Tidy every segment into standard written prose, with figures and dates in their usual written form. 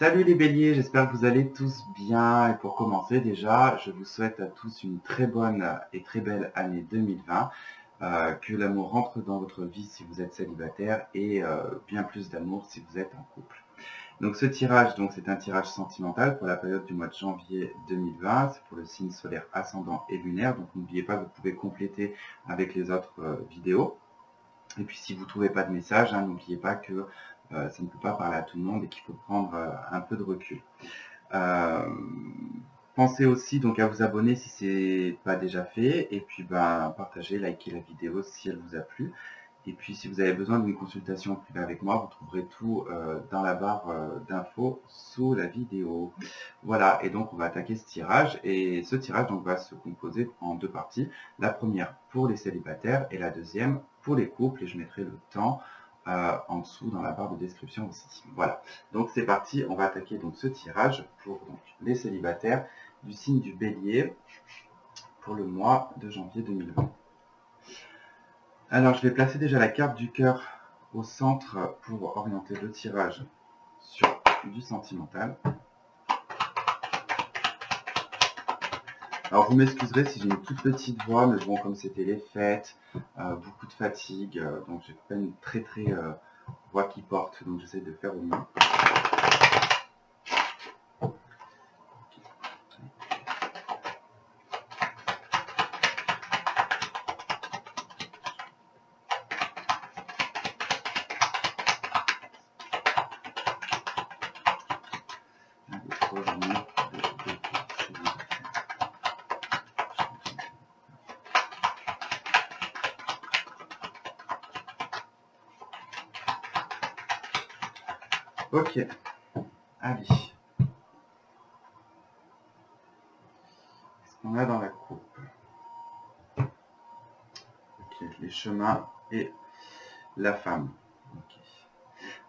Salut les béliers, j'espère que vous allez tous bien. Et pour commencer déjà, je vous souhaite à tous une très bonne et très belle année 2020. Que l'amour rentre dans votre vie si vous êtes célibataire et bien plus d'amour si vous êtes en couple. Donc ce tirage, c'est un tirage sentimental pour la période du mois de janvier 2020. C'est pour le signe solaire ascendant et lunaire. Donc n'oubliez pas que vous pouvez compléter avec les autres vidéos. Et puis si vous ne trouvez pas de message, n'oubliez pas que ça ne peut pas parler à tout le monde et qu'il faut prendre un peu de recul. Pensez aussi donc à vous abonner si ce n'est pas déjà fait, et puis partagez, likez la vidéo si elle vous a plu. Et puis si vous avez besoin d'une consultation privée avec moi, vous trouverez tout dans la barre d'infos sous la vidéo. Voilà, et donc on va attaquer ce tirage, et ce tirage va se composer en deux parties. La première pour les célibataires et la deuxième pour les couples, et je mettrai le temps en dessous dans la barre de description aussi. Voilà, donc c'est parti, on va attaquer ce tirage pour les célibataires du signe du Bélier pour le mois de janvier 2020. Alors je vais placer déjà la carte du cœur au centre pour orienter le tirage sur du sentimental. Alors vous m'excuserez si j'ai une toute petite voix, mais bon, comme c'était les fêtes, beaucoup de fatigue, donc j'ai pas une très voix qui porte, donc j'essaie de faire au mieux. Ok, allez. Qu'est-ce qu'on a dans la coupe? Ok, les chemins et la femme. Okay.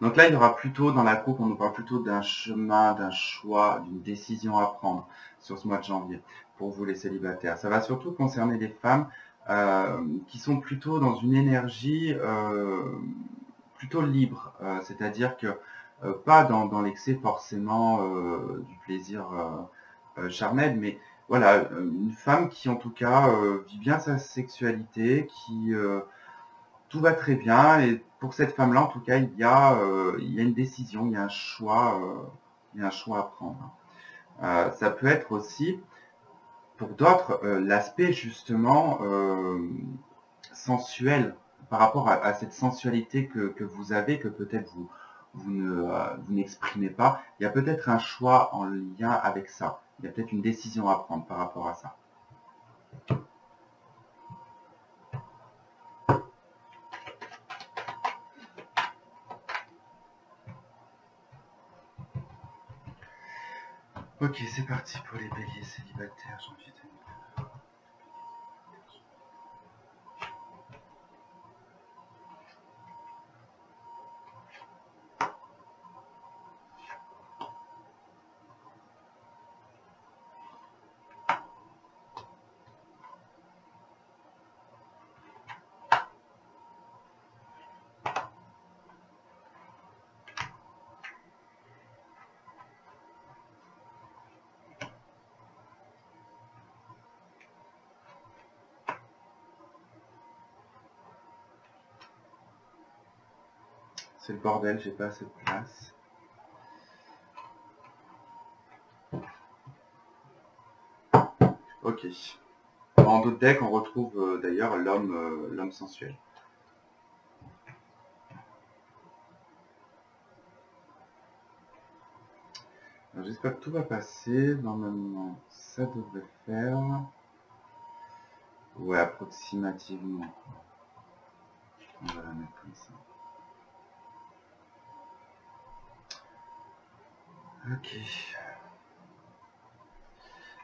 Donc là, il y aura plutôt, dans la coupe, on nous parle plutôt d'un chemin, d'un choix, d'une décision à prendre sur ce mois de janvier, pour vous les célibataires. Ça va surtout concerner les femmes qui sont plutôt dans une énergie plutôt libre, c'est-à-dire que pas dans l'excès forcément du plaisir charnel, mais voilà, une femme qui en tout cas vit bien sa sexualité, qui tout va très bien, et pour cette femme-là en tout cas il y a une décision, il y a un choix à prendre. Ça peut être aussi pour d'autres l'aspect justement sensuel par rapport à cette sensualité que vous avez, que peut-être vous n'exprimez pas. Il y a peut-être un choix en lien avec ça. Il y a peut-être une décision à prendre par rapport à ça. Ok, c'est parti pour les béliers célibataires janvier 2020. C'est le bordel, j'ai pas assez de place. Ok. En d'autres decks, on retrouve d'ailleurs l'homme sensuel. J'espère que tout va passer. Normalement, ça devrait faire. Ouais, approximativement. On va la mettre comme ça. Ok.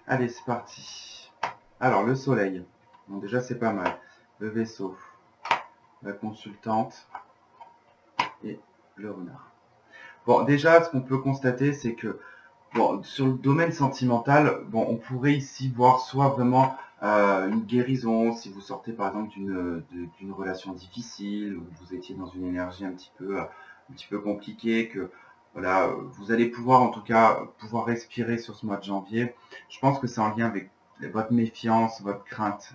Allez, c'est parti. Alors, le soleil. Bon, déjà, c'est pas mal. Le vaisseau. La consultante. Et le renard. Bon, déjà, ce qu'on peut constater, c'est que bon, sur le domaine sentimental, bon, on pourrait ici voir soit vraiment une guérison, si vous sortez par exemple d'une relation difficile, ou vous étiez dans une énergie un petit peu compliquée, que Voilà, vous allez pouvoir en tout cas pouvoir respirer sur ce mois de janvier. Je pense que c'est en lien avec votre méfiance, votre crainte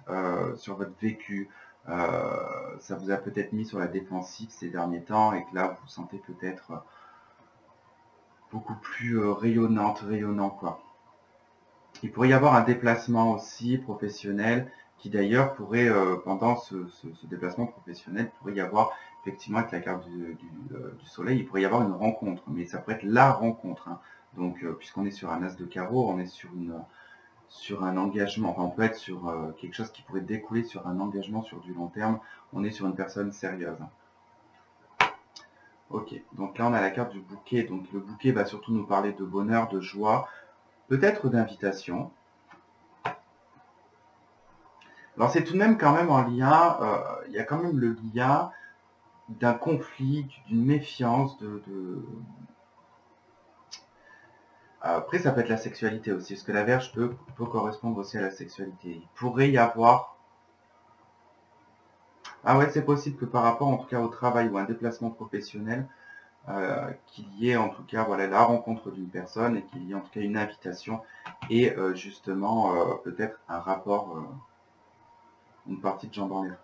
sur votre vécu. Ça vous a peut-être mis sur la défensive ces derniers temps et que là vous vous sentez peut-être beaucoup plus rayonnant quoi. Il pourrait y avoir un déplacement aussi professionnel qui d'ailleurs pourrait, pendant ce déplacement professionnel, pourrait y avoir effectivement avec la carte du soleil, il pourrait y avoir une rencontre, mais ça pourrait être la rencontre. Hein. Donc, puisqu'on est sur un as de carreau, on est sur un engagement, enfin on peut être sur quelque chose qui pourrait découler sur un engagement sur du long terme, on est sur une personne sérieuse. Ok, donc là on a la carte du bouquet, donc le bouquet va surtout nous parler de bonheur, de joie, peut-être d'invitation. Alors c'est tout de même quand même en lien, il y a quand même le lien d'un conflit, d'une méfiance, Après ça peut être la sexualité aussi, parce que la Vierge peut correspondre aussi à la sexualité. Il pourrait y avoir... Ah ouais, c'est possible que par rapport en tout cas au travail ou à un déplacement professionnel, qu'il y ait en tout cas voilà, la rencontre d'une personne et qu'il y ait en tout cas une invitation et justement peut-être un rapport, une partie de jambes en l'air.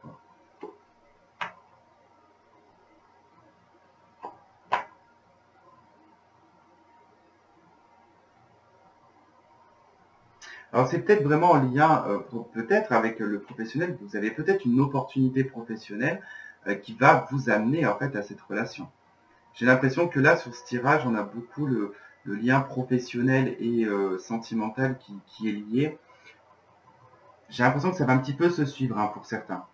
Alors c'est peut-être vraiment en lien, peut-être avec le professionnel, vous avez peut-être une opportunité professionnelle qui va vous amener en fait à cette relation. J'ai l'impression que là, sur ce tirage, on a beaucoup le lien professionnel et sentimental qui est lié. J'ai l'impression que ça va un petit peu se suivre hein, pour certains.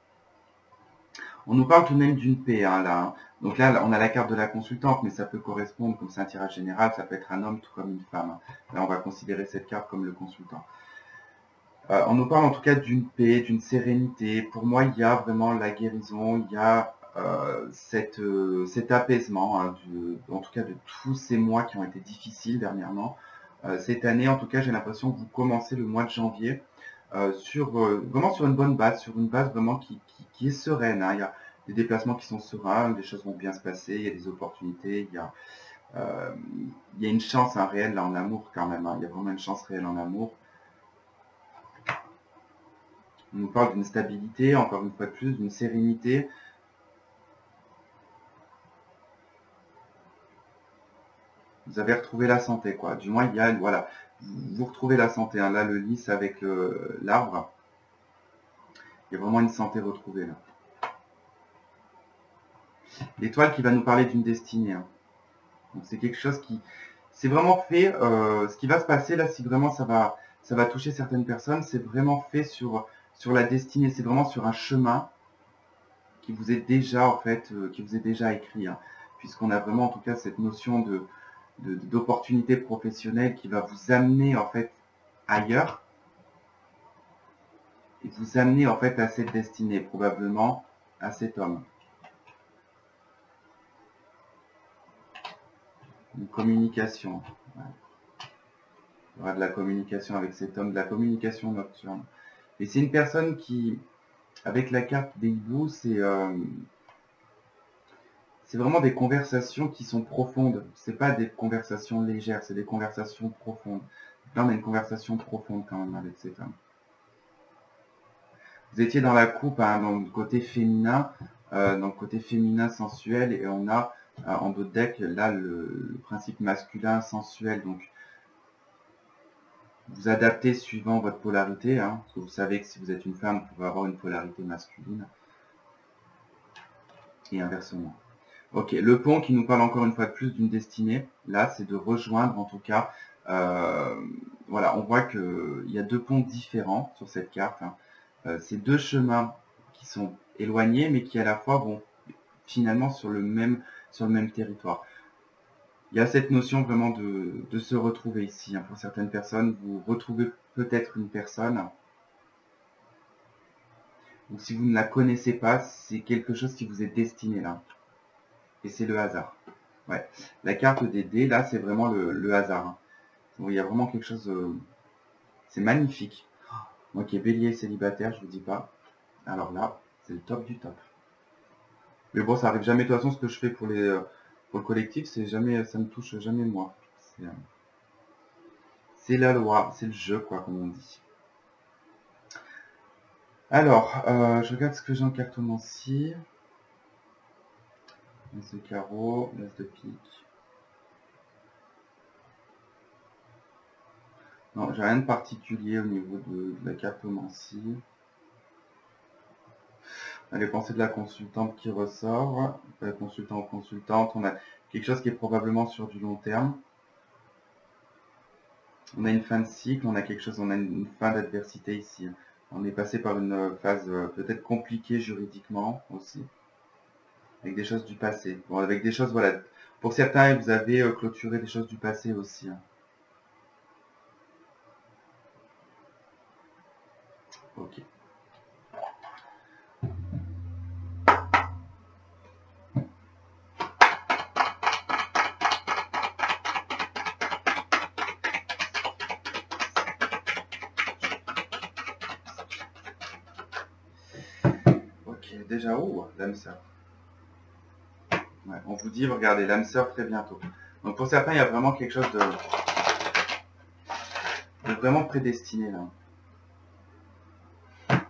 On nous parle tout de même d'une paix hein, là. Hein. Donc là, on a la carte de la consultante, mais ça peut correspondre, comme c'est un tirage général, ça peut être un homme tout comme une femme. Hein. Là, on va considérer cette carte comme le consultant. On nous parle en tout cas d'une paix, d'une sérénité. Pour moi, il y a vraiment la guérison, il y a cet apaisement, hein, en tout cas de tous ces mois qui ont été difficiles dernièrement. Cette année, en tout cas, j'ai l'impression que vous commencez le mois de janvier vraiment sur une bonne base, sur une base vraiment qui est sereine. Hein. Il y a des déplacements qui sont sereins, des choses vont bien se passer, il y a des opportunités, il y a une chance hein, réelle là, en amour quand même. Hein. Il y a vraiment une chance réelle en amour. On nous parle d'une stabilité, encore une fois de plus, d'une sérénité. Vous avez retrouvé la santé, quoi. Du moins, il y a, voilà, vous retrouvez la santé. Hein. Là, le lys avec l'arbre, il y a vraiment une santé retrouvée, là. L'étoile qui va nous parler d'une destinée. Hein. Donc, c'est quelque chose qui... C'est vraiment fait, ce qui va se passer, là, si vraiment ça va toucher certaines personnes, c'est vraiment fait sur la destinée. C'est vraiment sur un chemin qui vous est déjà, en fait, qui vous est déjà écrit. Hein. Puisqu'on a vraiment, en tout cas, cette notion d'opportunité professionnelle qui va vous amener en fait ailleurs et vous amener en fait à cette destinée, probablement à cet homme. Une communication. Ouais. Il y aura de la communication avec cet homme, de la communication nocturne. Et c'est une personne qui, avec la carte des hiboux, c'est vraiment des conversations qui sont profondes. C'est pas des conversations légères, c'est des conversations profondes. Là, on a une conversation profonde quand même avec cet homme. Vous étiez dans la coupe, hein, dans le côté féminin, sensuel, et on a en dos de deck là le principe masculin sensuel. Donc vous adaptez suivant votre polarité, hein, parce que vous savez que si vous êtes une femme, vous pouvez avoir une polarité masculine et inversement. Ok, le pont qui nous parle encore une fois de plus d'une destinée, là c'est de rejoindre en tout cas, voilà, on voit qu'il y a deux ponts différents sur cette carte. Hein. C'est deux chemins qui sont éloignés mais qui à la fois vont finalement sur le même territoire. Il y a cette notion vraiment de se retrouver ici. Hein. Pour certaines personnes, vous retrouvez peut-être une personne, ou si vous ne la connaissez pas, c'est quelque chose qui vous est destiné là. Et c'est le hasard. Ouais. La carte des dés, là, c'est vraiment le hasard. Hein. Donc, il y a vraiment quelque chose... c'est magnifique. Moi qui est bélier célibataire, je vous dis pas. Alors là, c'est le top du top. Mais bon, ça arrive jamais. De toute façon, ce que je fais pour Pour le collectif, c'est jamais, ça ne touche jamais moi. C'est la loi, c'est le jeu, quoi, comme on dit. Alors, je regarde ce que j'ai en cartomancie. L'as de carreau, l'as de pique. Non, j'ai rien de particulier au niveau de la cartomancie. On a les pensées de la consultante qui ressort. La consultant ou consultante, on a quelque chose qui est probablement sur du long terme. On a une fin de cycle, on a quelque chose, on a une fin d'adversité ici. On est passé par une phase peut-être compliquée juridiquement aussi, avec des choses du passé. Bon, avec des choses, voilà. Pour certains, vous avez clôturé des choses du passé aussi. Ok. Ok, déjà, où l'âme sœur. Ouais, on vous dit, regardez, l'âme sœur très bientôt. Donc pour certains, il y a vraiment quelque chose de vraiment prédestiné là.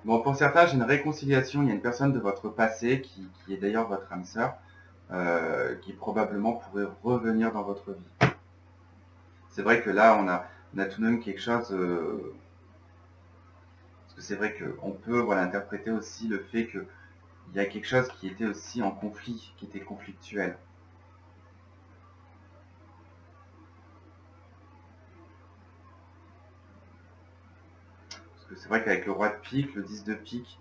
Bon, pour certains, j'ai une réconciliation. Il y a une personne de votre passé qui est d'ailleurs votre âme sœur, qui probablement pourrait revenir dans votre vie. C'est vrai que là, on a tout de même quelque chose... parce que c'est vrai qu'on peut voilà, interpréter aussi le fait qu'il y a quelque chose qui était aussi en conflit, qui était conflictuel. Parce que c'est vrai qu'avec le roi de pique, le 10 de pique,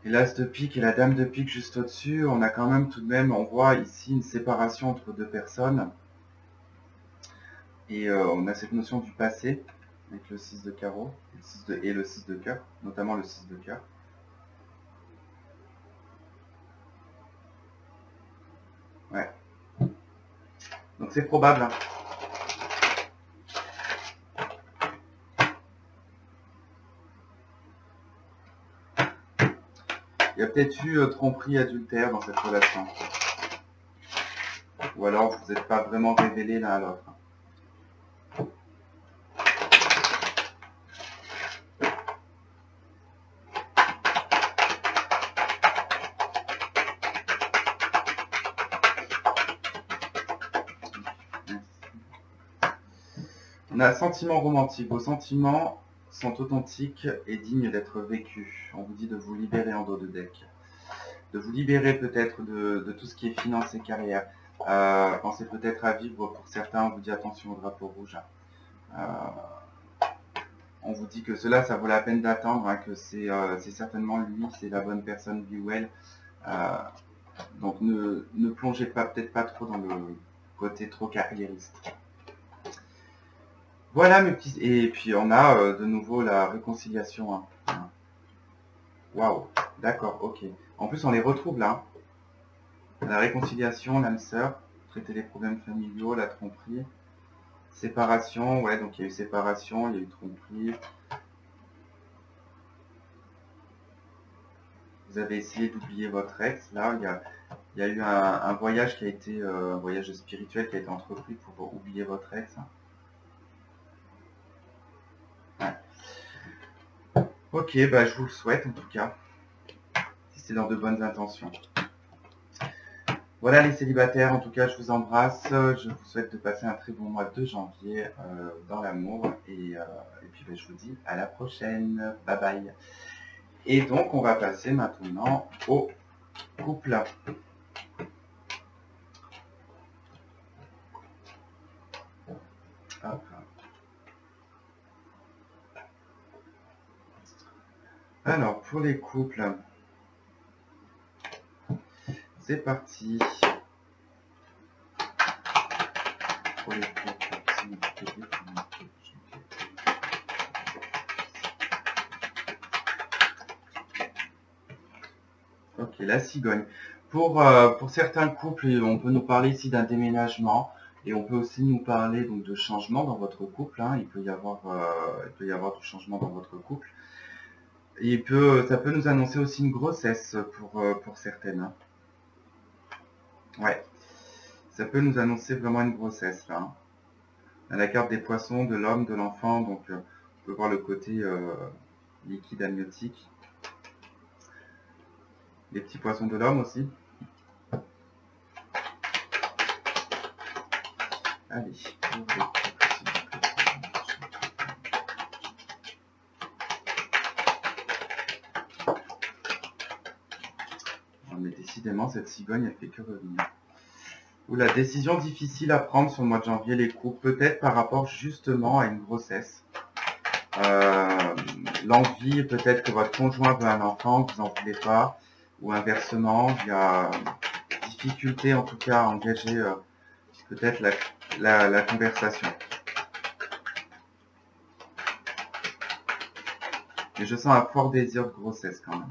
et l'as de pique et la dame de pique juste au-dessus, on a quand même tout de même, on voit ici une séparation entre deux personnes. Et on a cette notion du passé, avec le 6 de carreau, et le 6 de cœur, notamment le 6 de cœur. Ouais. Donc c'est probable. Hein. Il y a peut-être eu tromperie adultère dans cette relation. Ou alors vous n'êtes pas vraiment révélés l'un à l'autre. On a un sentiment romantique. Vos sentiments sont authentiques et dignes d'être vécus. On vous dit de vous libérer en dos de deck. De vous libérer peut-être de tout ce qui est finance et carrière. Pensez peut-être à vivre, pour certains, on vous dit attention au drapeau rouge. On vous dit que cela, ça vaut la peine d'attendre, hein, que c'est certainement lui, c'est la bonne personne, lui ou elle. Donc ne plongez pas, peut-être pas trop dans le côté trop carriériste. Voilà mes petits... Et puis on a de nouveau la réconciliation. Hein. Waouh, d'accord, ok. En plus on les retrouve là. La réconciliation, l'âme sœur, traiter les problèmes familiaux, la tromperie. Séparation, ouais, donc il y a eu séparation, il y a eu tromperie. Vous avez essayé d'oublier votre ex. Là, il y a eu un voyage qui a été, un voyage spirituel qui a été entrepris pour oublier votre ex. Ouais. Ok, bah, je vous le souhaite en tout cas, si c'est dans de bonnes intentions. Voilà les célibataires, en tout cas je vous embrasse, je vous souhaite de passer un très bon mois de janvier dans l'amour et puis bah, je vous dis à la prochaine, bye bye. Et donc on va passer maintenant au couple. Hop. Alors pour les couples, c'est parti. Pour les couples, ok, la cigogne. Pour certains couples, on peut nous parler ici d'un déménagement et on peut aussi nous parler donc de changement dans votre couple. Hein. Il peut y avoir du changement dans votre couple. Et ça peut nous annoncer aussi une grossesse pour certaines. Hein. Ouais. Ça peut nous annoncer vraiment une grossesse, là. Hein. La carte des poissons, de l'homme, de l'enfant, donc on peut voir le côté liquide amniotique. Les petits poissons de l'homme aussi. Allez, mais décidément, cette cigogne, elle fait que revenir. Ou la décision difficile à prendre sur le mois de janvier, les couples, peut-être par rapport justement à une grossesse. L'envie, peut-être que votre conjoint veut un enfant, que vous n'en voulez pas, ou inversement, il y a difficulté en tout cas à engager peut-être la conversation. Mais je sens un fort désir de grossesse quand même.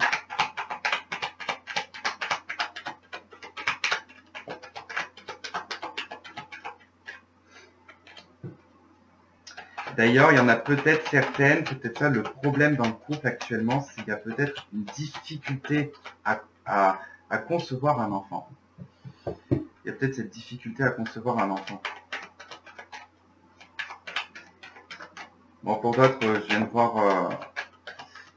D'ailleurs, il y en a peut-être certaines, peut-être ça le problème dans le couple actuellement, c'est qu'il y a peut-être une difficulté à concevoir un enfant. Il y a peut-être cette difficulté à concevoir un enfant. Bon, pour d'autres, je viens de voir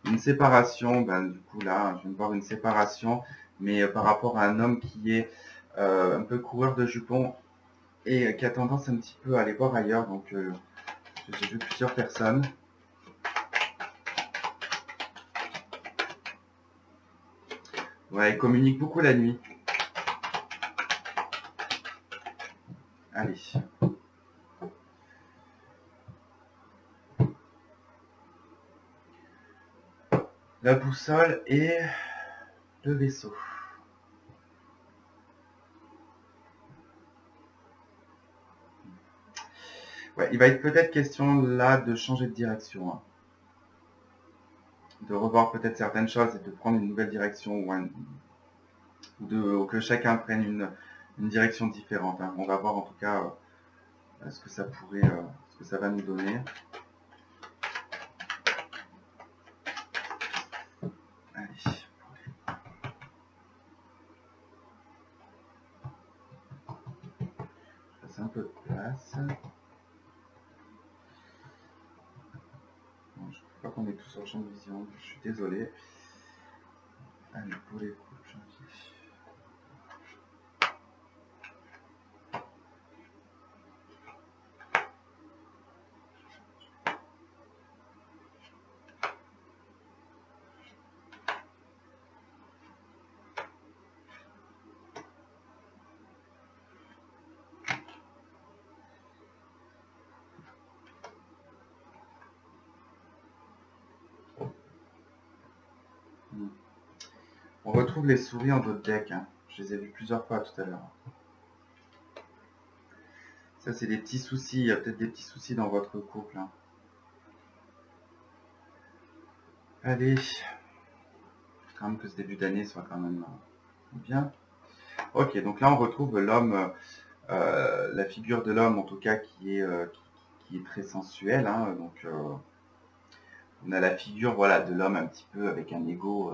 une séparation, du coup là, je viens de voir une séparation, mais par rapport à un homme qui est un peu coureur de jupons et qui a tendance un petit peu à aller voir ailleurs, donc j'ai vu plusieurs personnes. Ouais, il communique beaucoup la nuit. Allez. La boussole et le vaisseau. Ouais, il va être peut-être question là de changer de direction. Hein. De revoir peut-être certaines choses et de prendre une nouvelle direction ou que chacun prenne une direction différente. Hein. On va voir en tout cas ce que ça pourrait, ce que ça va nous donner. Allez. Je passe un peu de place. Bon, je ne crois pas qu'on est tous sur le champ de vision. Je suis désolé. Allez, pour les coups, janvier. On retrouve les souris en d'autres decks. Hein. Je les ai vus plusieurs fois tout à l'heure. Ça, c'est des petits soucis. Il y a peut-être des petits soucis dans votre couple. Hein. Allez. Quand même que ce début d'année soit quand même bien. Ok, donc là, on retrouve l'homme, la figure de l'homme, en tout cas, qui est très sensuelle. Hein. Donc, on a la figure voilà, de l'homme un petit peu avec un ego...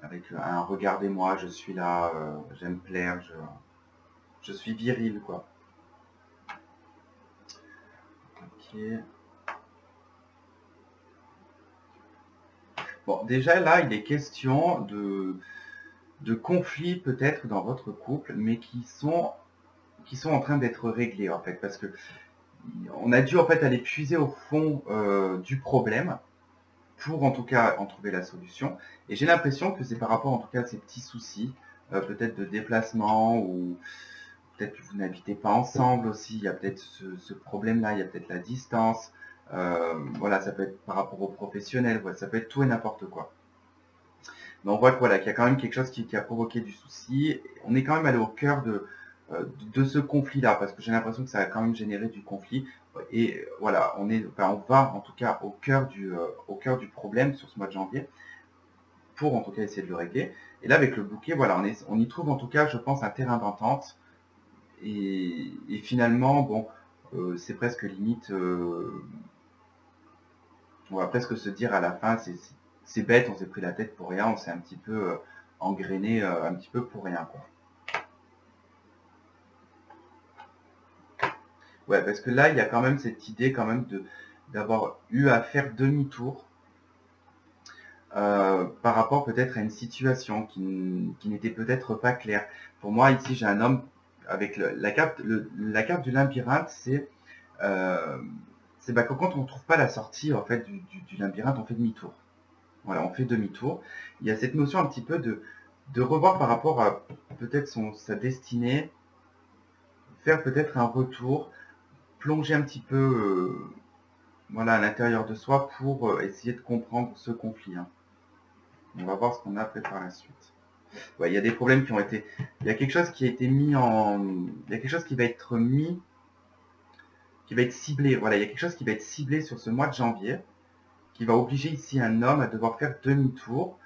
avec un regardez-moi, je suis là, j'aime plaire, je suis viril, quoi. Ok. Bon, déjà là, il est question de conflits peut-être dans votre couple, mais qui sont en train d'être réglés, en fait, parce que on a dû en fait aller puiser au fond du problème pour en tout cas en trouver la solution. Et j'ai l'impression que c'est par rapport en tout cas à ces petits soucis, peut-être de déplacement ou peut-être que vous n'habitez pas ensemble aussi, il y a peut-être ce problème-là, il y a peut-être la distance, voilà, ça peut être par rapport au professionnel, voilà, ça peut être tout et n'importe quoi. Mais on voit que voilà, qu'il y a quand même quelque chose qui a provoqué du souci. On est quand même allé au cœur de ce conflit-là, parce que j'ai l'impression que ça a quand même généré du conflit. Et voilà, on va en tout cas au cœur du problème sur ce mois de janvier, pour en tout cas essayer de le régler. Et là, avec le bouquet, voilà, on y trouve en tout cas, je pense, un terrain d'entente. Et finalement, bon, c'est presque limite, on va presque se dire à la fin, c'est bête, on s'est pris la tête pour rien, on s'est un petit peu engrainé un petit peu pour rien, quoi. Ouais, parce que là, il y a quand même cette idée quand même d'avoir eu à faire demi-tour par rapport peut-être à une situation qui n'était peut-être pas claire. Pour moi, ici, j'ai un homme avec la carte du labyrinthe, c'est que quand on ne trouve pas la sortie en fait du labyrinthe, on fait demi-tour. Voilà, on fait demi-tour. Il y a cette notion un petit peu de revoir par rapport à peut-être sa destinée, faire peut-être un retour, plonger un petit peu voilà, à l'intérieur de soi pour essayer de comprendre ce conflit. Hein. On va voir ce qu'on a après par la suite. Ouais, il y a des problèmes qui ont été... Il y a quelque chose qui a été mis en... Il y a quelque chose qui va être mis... qui va être ciblé. Voilà, il y a quelque chose qui va être ciblé sur ce mois de janvier, qui va obliger ici un homme à devoir faire demi-tour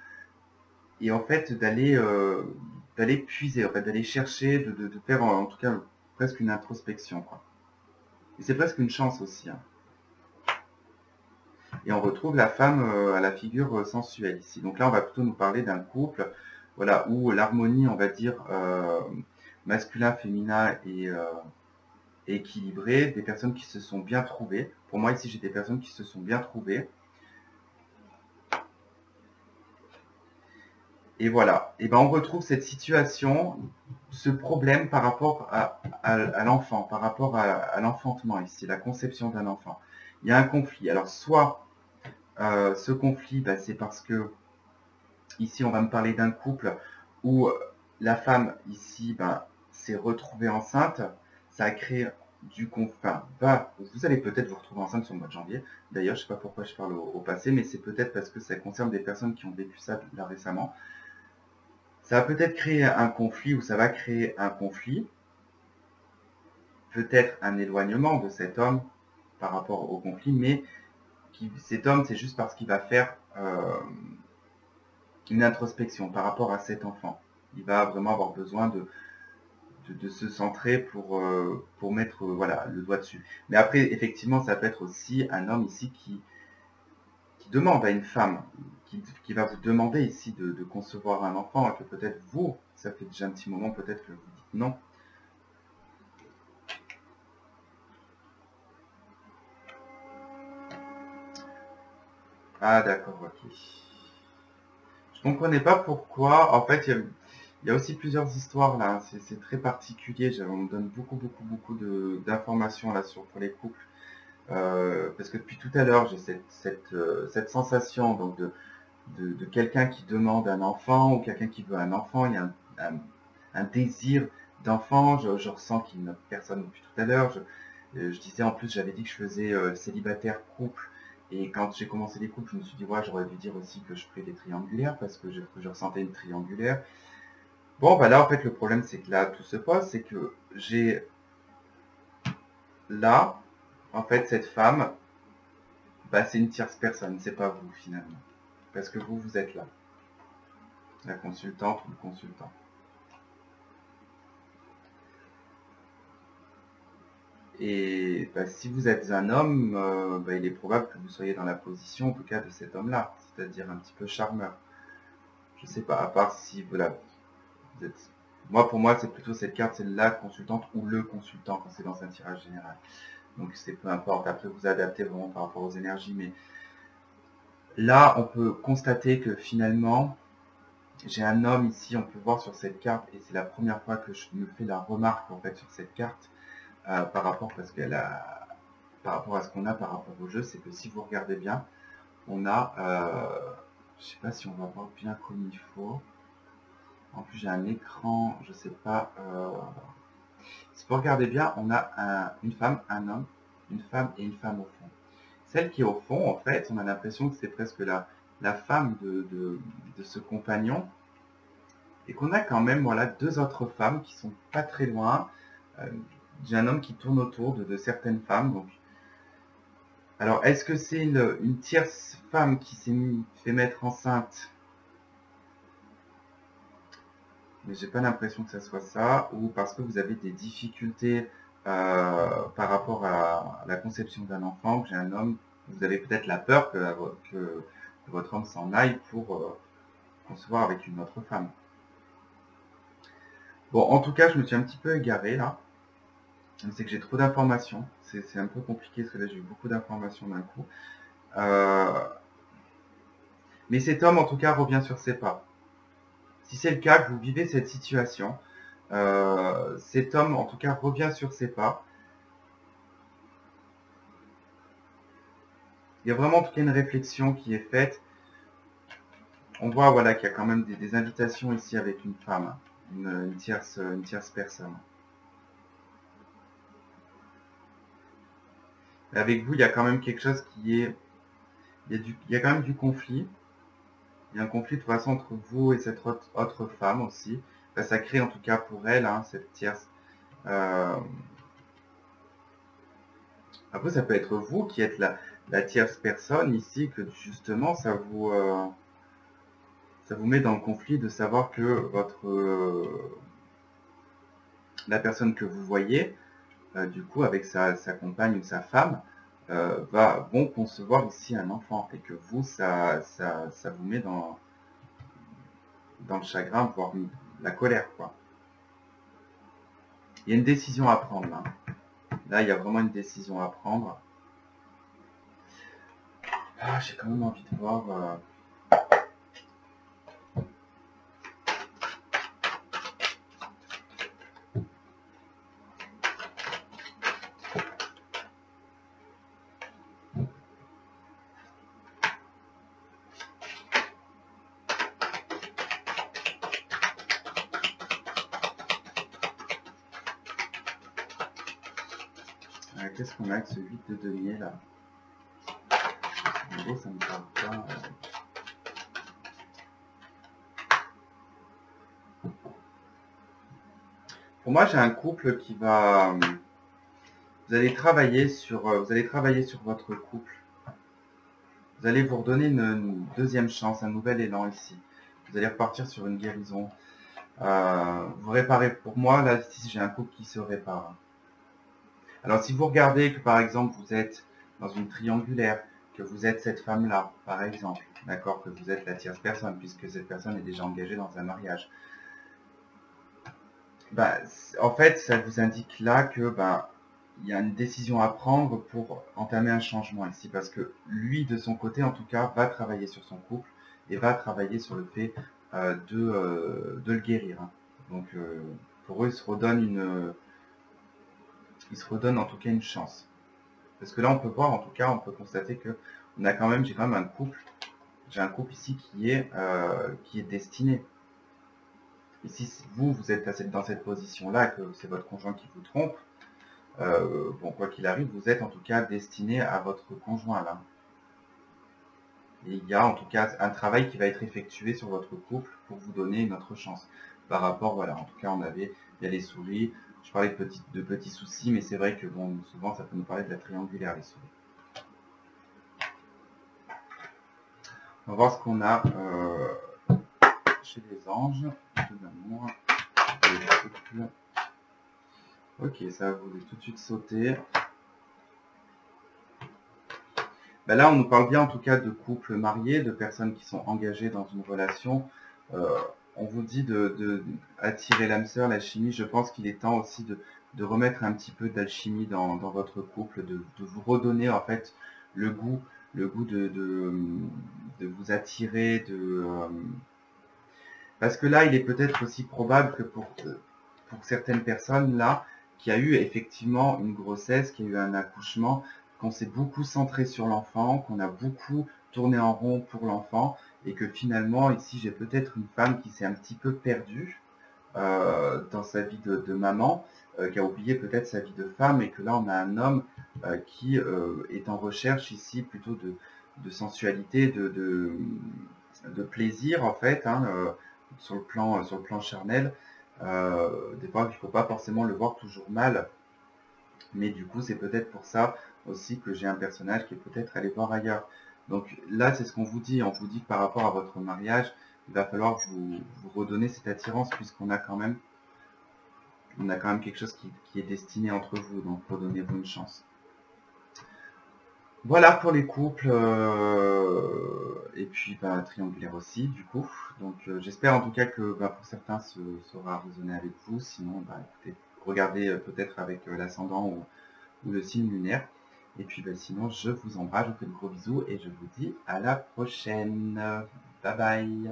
et en fait d'aller puiser, en fait, d'aller chercher, de faire en tout cas presque une introspection. Quoi. Et c'est presque une chance aussi. Hein. Et on retrouve la femme à la figure sensuelle ici. Donc là, on va plutôt nous parler d'un couple, voilà, où l'harmonie, on va dire, masculin-féminin est équilibrée, des personnes qui se sont bien trouvées. Pour moi, ici, j'ai des personnes qui se sont bien trouvées. Et voilà. Et ben, on retrouve cette situation, ce problème par rapport à l'enfant, par rapport à l'enfantement ici, la conception d'un enfant. Il y a un conflit. Alors, soit ce conflit, bah, c'est parce que ici, on va me parler d'un couple où la femme, ici, bah, s'est retrouvée enceinte. Ça a créé du conflit. Enfin, vous allez peut-être vous retrouver enceinte sur le mois de janvier. D'ailleurs, je ne sais pas pourquoi je parle au passé, mais c'est peut-être parce que ça concerne des personnes qui ont vécu ça là récemment. Ça va peut-être créer un conflit ou ça va créer un conflit. Peut-être un éloignement de cet homme par rapport au conflit, mais cet homme, c'est juste parce qu'il va faire une introspection par rapport à cet enfant. Il va vraiment avoir besoin de se centrer pour mettre voilà, le doigt dessus. Mais après, effectivement, ça peut être aussi un homme ici qui demande à une femme, qui va vous demander ici de concevoir un enfant, et que peut-être vous, ça fait déjà un petit moment, peut-être que vous dites non. Ah d'accord, ok. Je comprenais pas pourquoi. En fait, il y a aussi plusieurs histoires là. C'est très particulier. On me donne beaucoup d'informations là pour les couples. Parce que depuis tout à l'heure, j'ai cette sensation donc de quelqu'un qui demande un enfant ou quelqu'un qui veut un enfant. Il y a un désir d'enfant. Je ressens qu'il y a une autre personne depuis tout à l'heure. Je disais en plus, j'avais dit que je faisais célibataire couple. Et quand j'ai commencé les couples, je me suis dit, ouais, j'aurais dû dire aussi que je ferais des triangulaires parce que je ressentais une triangulaire. Bon, bah là, en fait, le problème, c'est que là, tout se pose, c'est que j'ai là, en fait, cette femme, bah, c'est une tierce personne, c'est pas vous, finalement. Parce que vous êtes là, la consultante ou le consultant. Et bah, si vous êtes un homme, bah, il est probable que vous soyez dans la position, en tout cas, de cet homme-là, c'est-à-dire un petit peu charmeur. Je sais pas, à part si voilà, vous êtes... Moi, pour moi, c'est plutôt cette carte, c'est la consultante ou le consultant quand c'est dans un tirage général. Donc c'est peu importe, après vous adaptez vraiment par rapport aux énergies, mais là, on peut constater que finalement, j'ai un homme ici, on peut voir sur cette carte, et c'est la première fois que je me fais la remarque en fait sur cette carte, par rapport par rapport à ce qu'on a par rapport au jeu, c'est que si vous regardez bien, on a, je sais pas si on va voir bien comme il faut. En plus, j'ai un écran, je sais pas. Si vous regardez bien, on a une femme, un homme, une femme et une femme au fond. Celle qui est au fond, en fait, on a l'impression que c'est presque la femme de ce compagnon. Et qu'on a quand même voilà, deux autres femmes qui sont pas très loin. J'ai un homme qui tourne autour de certaines femmes. Donc, alors, est-ce que c'est une tierce femme qui s'est fait mettre enceinte? Mais j'ai pas l'impression que ça soit ça, ou parce que vous avez des difficultés par rapport à la conception d'un enfant, que j'ai un homme, vous avez peut-être la peur que votre homme s'en aille pour concevoir avec une autre femme. Bon, en tout cas, je me suis un petit peu égaré là. C'est que j'ai trop d'informations. C'est un peu compliqué parce que là j'ai eu beaucoup d'informations d'un coup. Mais cet homme en tout cas revient sur ses pas. Si c'est le cas que vous vivez cette situation, cet homme en tout cas revient sur ses pas. Il y a vraiment en tout cas une réflexion qui est faite. On voit voilà, qu'il y a quand même des invitations ici avec une femme, une tierce personne. Et avec vous, il y a quand même quelque chose qui est... il y a quand même du conflit. Il y a un conflit de toute façon entre vous et cette autre femme aussi. Enfin, ça crée en tout cas pour elle, hein, cette tierce... Après, ça peut être vous qui êtes la tierce personne ici, que justement, ça vous met dans le conflit de savoir que la personne que vous voyez, du coup, avec sa compagne ou sa femme, vont concevoir ici un enfant. Et que vous, ça vous met dans le chagrin, voire la colère, quoi. Il y a une décision à prendre, là. Là, il y a vraiment une décision à prendre. Ah, j'ai quand même envie de voir... Qu'est-ce qu'on a avec ce 8 de denier là? En gros, ça me parle pas. Pour moi, j'ai un couple qui va... Vous allez travailler sur votre couple. Vous allez vous redonner une deuxième chance, un nouvel élan ici. Vous allez repartir sur une guérison. Vous réparez, pour moi, là, ici, j'ai un couple qui se répare. Alors, si vous regardez que, par exemple, vous êtes dans une triangulaire, que vous êtes cette femme-là, par exemple, d'accord, que vous êtes la tierce personne, puisque cette personne est déjà engagée dans un mariage, en fait, ça vous indique là que il y a une décision à prendre pour entamer un changement ici, parce que lui, de son côté, en tout cas, va travailler sur son couple et va travailler sur le fait de le guérir. Hein. Donc, pour eux, il se redonne en tout cas une chance. Parce que là, on peut voir, en tout cas, on peut constater que j'ai quand même un couple. J'ai un couple ici qui est destiné. Et si vous êtes dans cette position-là, que c'est votre conjoint qui vous trompe, bon, quoi qu'il arrive, vous êtes en tout cas destiné à votre conjoint là. Et il y a en tout cas un travail qui va être effectué sur votre couple pour vous donner une autre chance. Par rapport, voilà, en tout cas, il y a les souris. Je parlais de petits soucis, mais c'est vrai que bon, souvent ça peut nous parler de la triangulaire, les souris. On va voir ce qu'on a chez les anges, de l'amour, les couples. Ok, ça va vous tout de suite sauter. Là, on nous parle bien en tout cas de couples mariés, de personnes qui sont engagées dans une relation. On vous dit de attirer l'âme sœur, l'alchimie. Je pense qu'il est temps aussi de remettre un petit peu d'alchimie dans votre couple, de vous redonner en fait le goût de vous attirer, parce que là, il est peut-être aussi probable que pour certaines personnes là, qui a eu effectivement une grossesse, qui a eu un accouchement, qu'on s'est beaucoup centré sur l'enfant, qu'on a beaucoup tourné en rond pour l'enfant, et que finalement, ici, j'ai peut-être une femme qui s'est un petit peu perdue dans sa vie de maman, qui a oublié peut-être sa vie de femme, et que là, on a un homme qui est en recherche ici plutôt de sensualité, de plaisir, en fait, hein, sur le plan charnel. Des fois, il ne faut pas forcément le voir toujours mal, mais du coup, c'est peut-être pour ça aussi que j'ai un personnage qui est peut-être allé voir ailleurs. Donc là, c'est ce qu'on vous dit. On vous dit que par rapport à votre mariage, il va falloir vous redonner cette attirance, puisqu'on a quand même quelque chose qui est destiné entre vous. Donc, redonnez-vous une chance. Voilà pour les couples, et puis triangulaire aussi, du coup. Donc j'espère en tout cas que pour certains, ça aura résonné avec vous. Sinon, écoutez, regardez peut-être avec l'ascendant ou le signe lunaire. Et puis sinon, je vous embrasse, je vous fais de gros bisous et je vous dis à la prochaine. Bye bye.